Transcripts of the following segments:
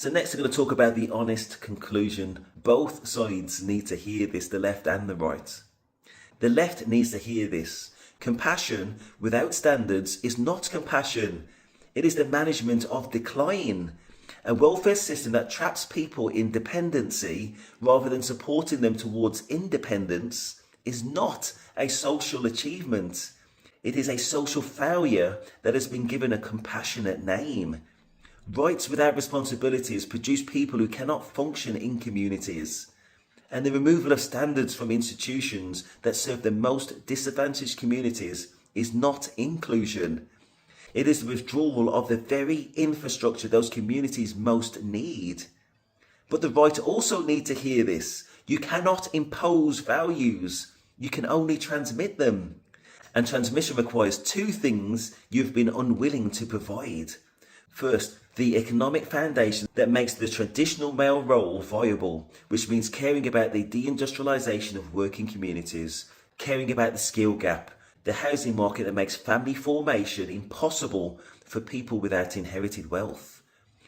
So next we're going to talk about the honest conclusion. Both sides need to hear this, the left and the right. The left needs to hear this. Compassion without standards is not compassion. It is the management of decline. A welfare system that traps people in dependency rather than supporting them towards independence is not a social achievement. It is a social failure that has been given a compassionate name. Rights without responsibilities produce people who cannot function in communities. And the removal of standards from institutions that serve the most disadvantaged communities is not inclusion. It is the withdrawal of the very infrastructure those communities most need. But the right also need to hear this. You cannot impose values. You can only transmit them. And transmission requires two things you've been unwilling to provide. First, the economic foundation that makes the traditional male role viable, which means caring about the deindustrialization of working communities, caring about the skill gap, the housing market that makes family formation impossible for people without inherited wealth.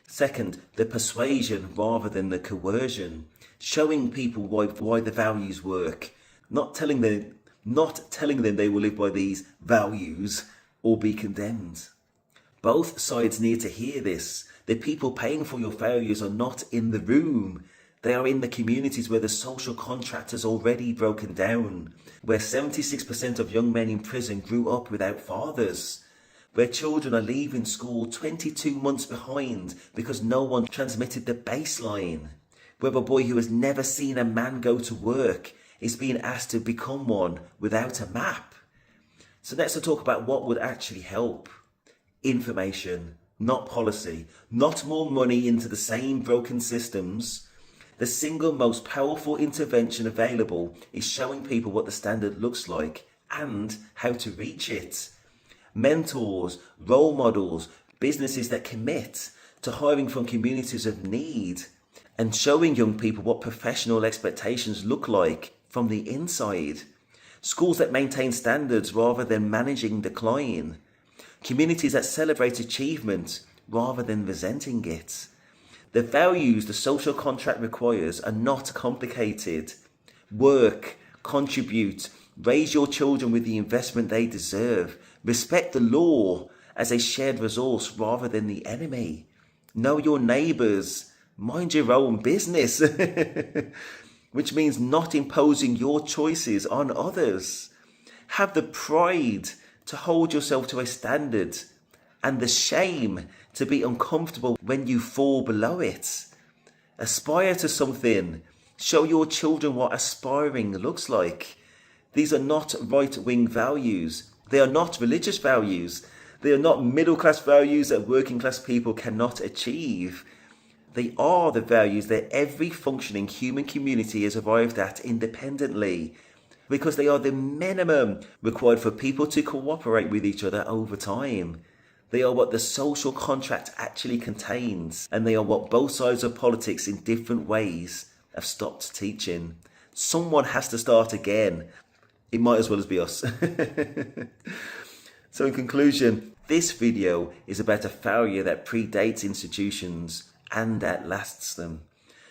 Second, the persuasion rather than the coercion, showing people why the values work, not telling them they will live by these values or be condemned. Both sides need to hear this. The people paying for your failures are not in the room. They are in the communities where the social contract has already broken down, where 76% of young men in prison grew up without fathers, where children are leaving school 22 months behind because no one transmitted the baseline, where a boy who has never seen a man go to work is being asked to become one without a map. So let's talk about what would actually help. Information, not policy, not more money into the same broken systems. The single most powerful intervention available is showing people what the standard looks like and how to reach it. Mentors, role models, businesses that commit to hiring from communities of need and showing young people what professional expectations look like from the inside. Schools that maintain standards rather than managing decline. Communities that celebrate achievement rather than resenting it. The values the social contract requires are not complicated. Work, contribute, raise your children with the investment they deserve. Respect the law as a shared resource rather than the enemy. Know your neighbours. Mind your own business. Which means not imposing your choices on others. Have the pride to hold yourself to a standard and the shame to be uncomfortable when you fall below it. Aspire to something. Show your children what aspiring looks like. These are not right-wing values. They are not religious values. They are not middle-class values that working-class people cannot achieve. They are the values that every functioning human community has arrived at independently, because they are the minimum required for people to cooperate with each other over time. They are what the social contract actually contains, and they are what both sides of politics in different ways have stopped teaching. Someone has to start again. It might as well be us. So in conclusion, this video is about a failure that predates institutions and outlasts them.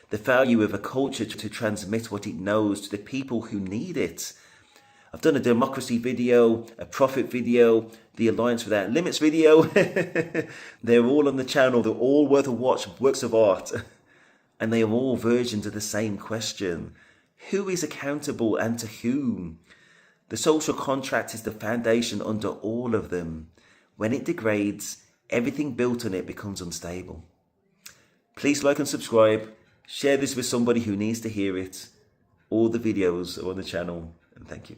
The failure of a culture to transmit what it knows to the people who need it. I've done a democracy video, a profit video, the Alliance Without Limits video. They're all on the channel. They're all worth a watch, works of art. And they are all versions of the same question. Who is accountable and to whom? The social contract is the foundation under all of them. When it degrades, everything built on it becomes unstable. Please like and subscribe. Share this with somebody who needs to hear it. All the videos are on the channel, and thank you.